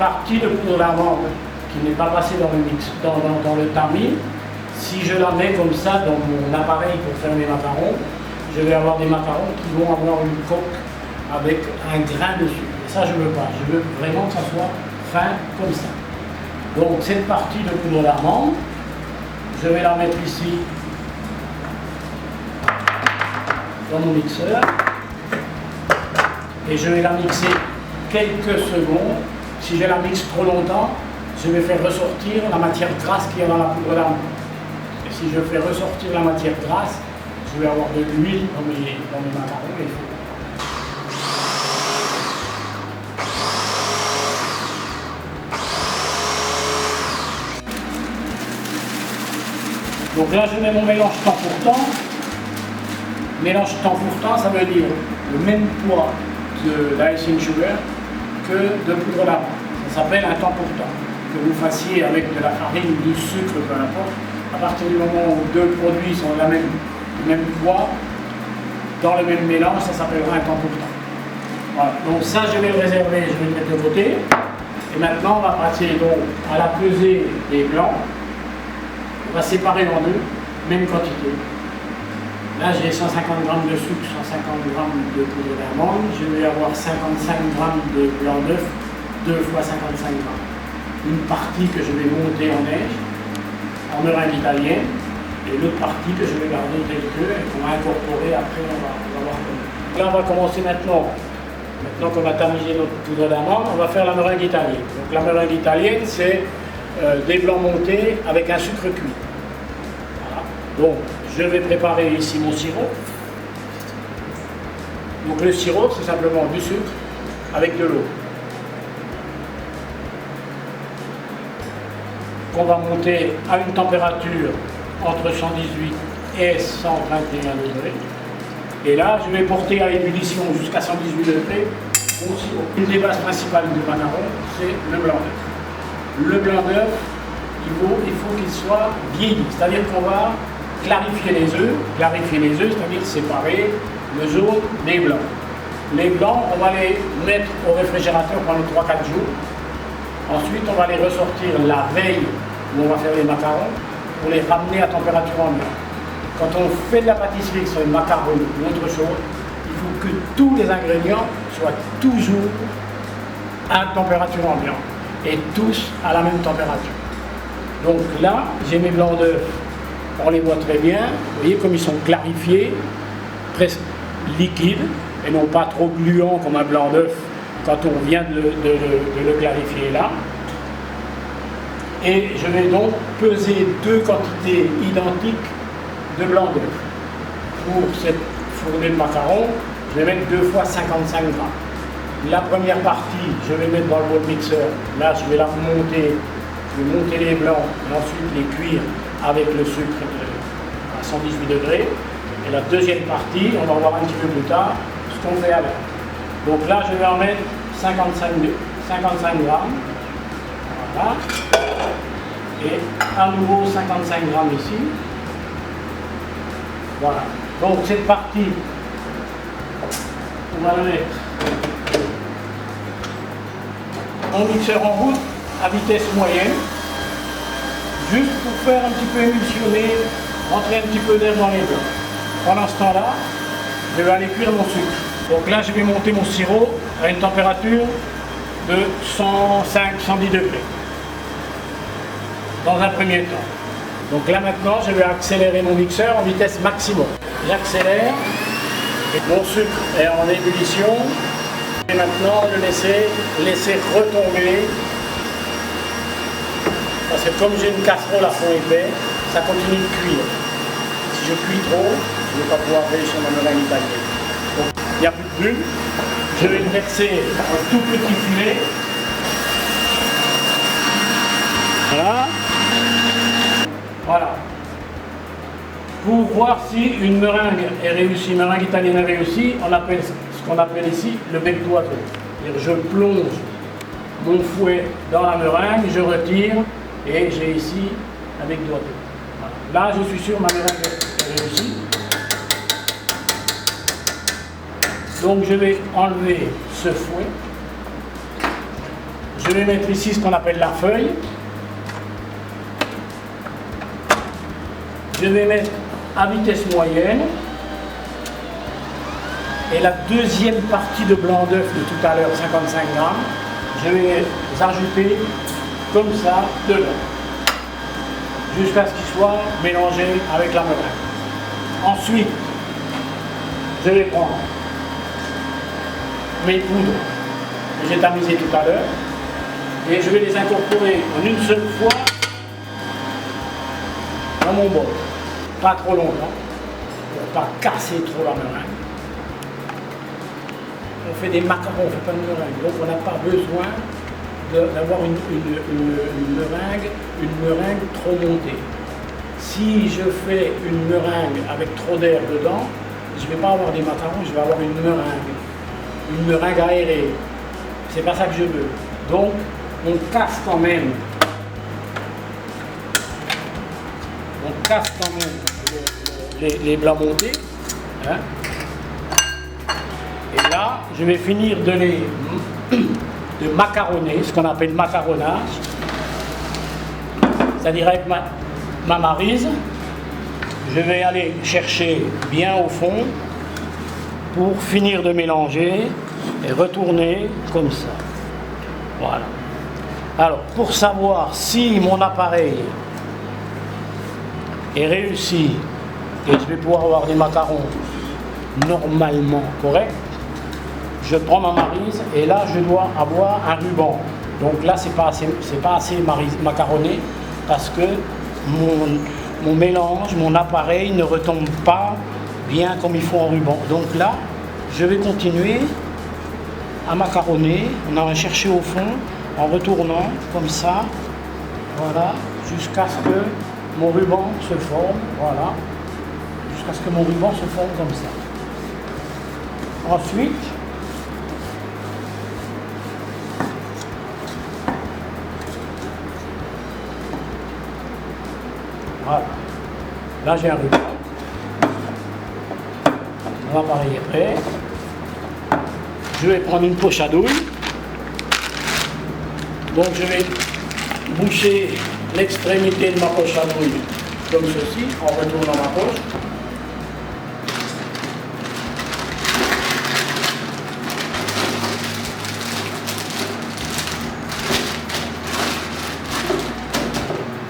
partie de poudre d'amande qui n'est pas passée dans le mix, dans le tamis, si je la mets comme ça dans mon appareil pour faire mes macarons, je vais avoir des macarons qui vont avoir une coque avec un grain dessus. Et ça, je ne veux pas. Je veux vraiment que ça soit fin comme ça. Donc, cette partie de poudre d'amande, je vais la mettre ici dans mon mixeur et je vais la mixer quelques secondes. Si je la mixe trop longtemps, je vais faire ressortir la matière grasse qui est dans la poudre d'amande. Et si je fais ressortir la matière grasse, je vais avoir de l'huile dans mes macarons et il faut. Donc là, je mets mon mélange temps pour temps. Mélange temps pour temps, ça veut dire le même poids d'icing sugar que de poudre d'amande. Ça s'appelle un temps pour temps. Que vous fassiez avec de la farine ou du sucre, peu importe. À partir du moment où deux produits sont le même poids, dans le même mélange, ça s'appellera un temps pour temps. Voilà. Donc ça, je vais le réserver, je vais le mettre de côté. Et maintenant, on va passer donc à la pesée des blancs. On va séparer en deux, même quantité. Là, j'ai 150 g de sucre, 150 g de poudre d'amande. Je vais avoir 55 g de blanc d'œuf, 2 fois 55 g. Une partie que je vais monter en neige, en meringue italienne, et l'autre partie que je vais garder telle que, et qu'on va incorporer après, on va voir comment. Là, on va commencer maintenant. Maintenant qu'on a tamisé notre poudre d'amande, on va faire la meringue italienne. Donc la meringue italienne, c'est des blancs montés avec un sucre cuit. Voilà. Donc, je vais préparer ici mon sirop. Donc le sirop, c'est simplement du sucre avec de l'eau. Qu'on va monter à une température entre 118 et 121 degrés. Et là, je vais porter à ébullition jusqu'à 118 degrés mon sirop. Une des bases principales du macaron, c'est le blanc d'œuf. Le blanc d'œuf, il faut qu'il soit vieilli, c'est-à-dire qu'on va clarifier les œufs. Clarifier les œufs, c'est-à-dire séparer le jaune des blancs. Les blancs, on va les mettre au réfrigérateur pendant 3-4 jours. Ensuite, on va les ressortir la veille où on va faire les macarons pour les ramener à température ambiante. Quand on fait de la pâtisserie sur les macarons ou autre chose, il faut que tous les ingrédients soient toujours à température ambiante et tous à la même température. Donc là, j'ai mes blancs d'œufs, on les voit très bien, vous voyez comme ils sont clarifiés, presque liquides et non pas trop gluants comme un blanc d'œuf quand on vient de le clarifier là. Et je vais donc peser deux quantités identiques de blanc d'œuf. Pour cette fournée de macarons, je vais mettre 2 fois 55 g. La première partie, je vais mettre dans le bol mixeur. Là, je vais la monter, je vais monter les blancs et ensuite les cuire avec le sucre à 118 degrés. Et la deuxième partie, on va voir un petit peu plus tard ce qu'on fait avec. Donc là, je vais en mettre 55 g. Voilà. Et à nouveau 55 g ici. Voilà. Donc cette partie, on va la mettre en mixeur en route à vitesse moyenne, juste pour faire un petit peu émulsionner, rentrer un petit peu d'air dans les blancs. Pendant ce temps-là, je vais aller cuire mon sucre. Donc là, je vais monter mon sirop à une température de 105-110 degrés. Dans un premier temps. Donc là maintenant, je vais accélérer mon mixeur en vitesse maximum. J'accélère, et mon sucre est en ébullition. Et maintenant, le laisser retomber. Parce que comme j'ai une casserole à fond épais, ça continue de cuire. Si je cuis trop, je ne vais pas pouvoir réussir ma meringue italienne. Donc il n'y a plus de bulles. Je vais le verser un tout petit filet. Voilà. Voilà. Pour voir si une meringue est réussie, une meringue italienne est réussie, on appelle ce qu'on appelle ici le bec d'oiseau. Je plonge mon fouet dans la meringue, je retire et j'ai ici un bec d'oiseau. Voilà. Là, je suis sûr que ma meringue est réussie. Donc je vais enlever ce fouet. je vais mettre ici ce qu'on appelle la feuille. Je vais mettre à vitesse moyenne. Et la deuxième partie de blanc d'œuf de tout à l'heure, 55 grammes, je vais les ajouter comme ça dedans, jusqu'à ce qu'ils soient mélangés avec la meringue. Ensuite, je vais prendre mes poudres que j'ai tamisées tout à l'heure et je vais les incorporer en une seule fois dans mon bol. Pas trop longtemps, pour pas casser trop la meringue. On fait des macarons, on ne fait pas de meringue, donc on n'a pas besoin d'avoir une meringue trop montée. Si je fais une meringue avec trop d'air dedans, je ne vais pas avoir des macarons, je vais avoir une meringue aérée. C'est pas ça que je veux. Donc on casse quand même les blancs montés. Hein. Et là, je vais finir de macaronner, ce qu'on appelle macaronnage. C'est-à-dire avec ma maryse, je vais aller chercher bien au fond pour finir de mélanger et retourner comme ça. Voilà. Alors, pour savoir si mon appareil est réussi et je vais pouvoir avoir des macarons normalement corrects, je prends ma maryse et là je dois avoir un ruban. Donc là c'est pas assez macaronné parce que mon mélange, mon appareil ne retombe pas bien comme il faut en ruban. Donc là je vais continuer à macaronner, on va chercher au fond en retournant comme ça, voilà, jusqu'à ce que mon ruban se forme, voilà, jusqu'à ce que mon ruban se forme comme ça. Ensuite, voilà, là j'ai un ruban, mon appareil est prêt, je vais prendre une poche à douille, donc je vais boucher l'extrémité de ma poche à douille comme ceci, en retournant ma poche.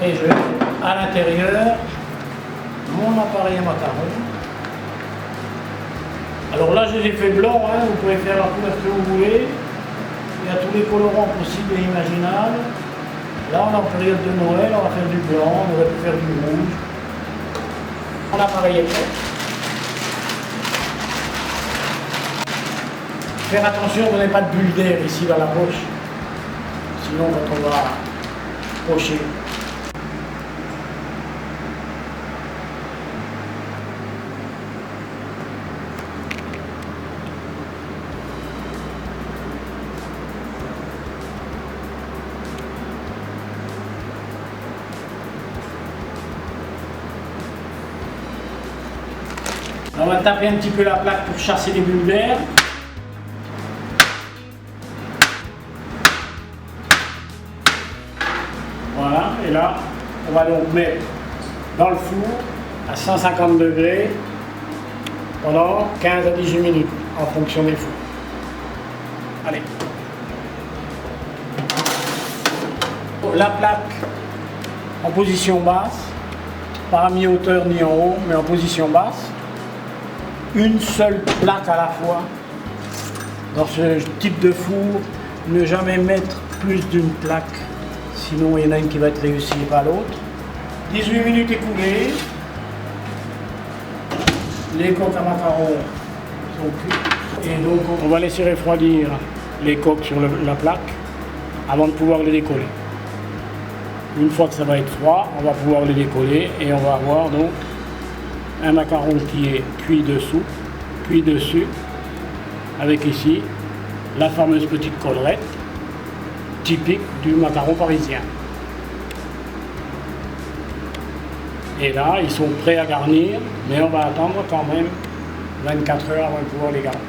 Et je mets à l'intérieur mon appareil à macarons. Alors là, je les fais blancs, hein, vous pouvez faire la couleur que vous voulez. Il y a tous les colorants possibles et imaginables. Là, on est en période de Noël, on va faire du blanc, on va faire du rouge. Mon appareil est prêt. Faire attention qu'on n'ait pas de bulle d'air ici dans la poche. Sinon, quand on va pocher. On va taper un petit peu la plaque pour chasser les bulles d'air. Voilà, et là, on va donc mettre dans le four à 150 degrés pendant 15 à 18 minutes en fonction des fours. Allez. La plaque en position basse, pas à mi-hauteur ni en haut, mais en position basse. Une seule plaque à la fois. Dans ce type de four, ne jamais mettre plus d'une plaque, sinon il y en a une qui va être réussie et pas l'autre. 18 minutes écoulées, les coques à macarons sont cuites. Et donc on va laisser refroidir les coques sur la plaque avant de pouvoir les décoller. Une fois que ça va être froid, on va pouvoir les décoller et on va avoir donc un macaron qui est cuit dessous, cuit dessus, avec ici la fameuse petite collerette typique du macaron parisien. Et là, ils sont prêts à garnir, mais on va attendre quand même 24 heures avant de pouvoir les garnir.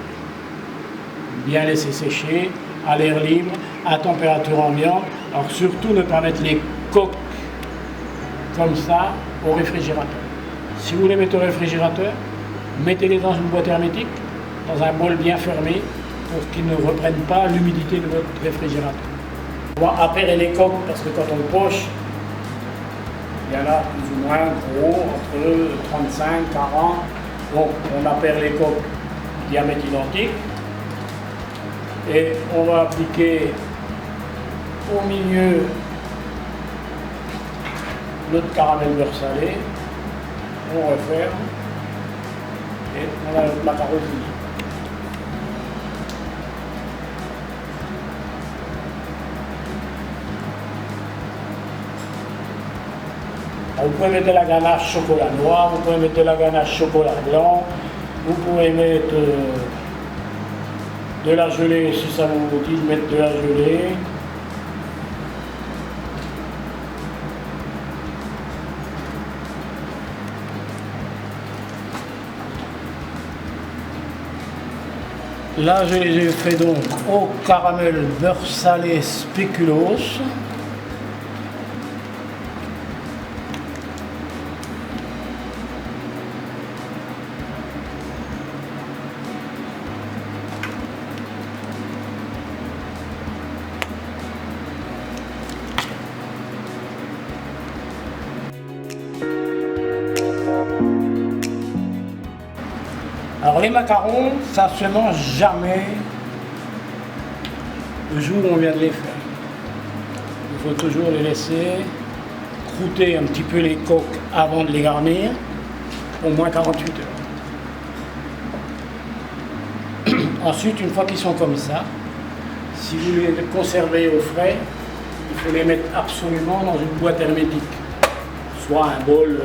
Bien laisser sécher à l'air libre à température ambiante. Alors surtout ne pas mettre les coques comme ça au réfrigérateur. Si vous les mettez au réfrigérateur, mettez-les dans une boîte hermétique, dans un bol bien fermé, pour qu'ils ne reprennent pas l'humidité de votre réfrigérateur. On va appairer les coques parce que quand on le poche, il y en a plus ou moins gros, entre 35, 40. Donc on appaire les coques diamètre identique. Et on va appliquer au milieu notre caramel beurre salé. On referme et on a notre macaron fini. Vous pouvez mettre de la ganache chocolat noir, vous pouvez mettre de la ganache chocolat blanc, vous pouvez mettre de la gelée si ça vous dit de mettre de la gelée. Là, je les ai fait donc au caramel beurre salé spéculoos. Alors les macarons, ça se mange jamais le jour où on vient de les faire. Il faut toujours les laisser croûter un petit peu les coques avant de les garnir, au moins 48 heures. Ensuite, une fois qu'ils sont comme ça, si vous les conservez au frais, il faut les mettre absolument dans une boîte hermétique, soit un bol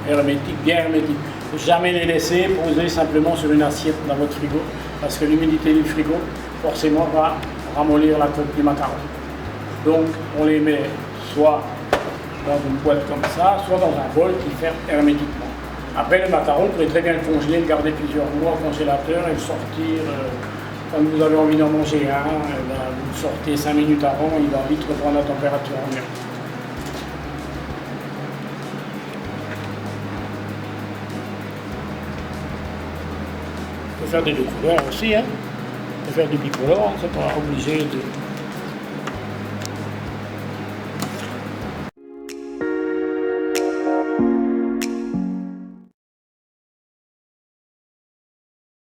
hermétique, bien hermétique. Jamais les laisser poser simplement sur une assiette dans votre frigo, parce que l'humidité du frigo, forcément, va ramollir la coque du macaron. Donc, on les met soit dans une boîte comme ça, soit dans un bol qui ferme hermétiquement. Après, le macaron, vous pouvez très bien le congeler, le garder plusieurs mois au congélateur et le sortir quand vous avez envie d'en manger un. Vous le sortez 5 minutes avant, il va vite reprendre la température ambiante. On peut faire des deux couleurs aussi, hein. On peut faire du bicolore, c'est pas obligé de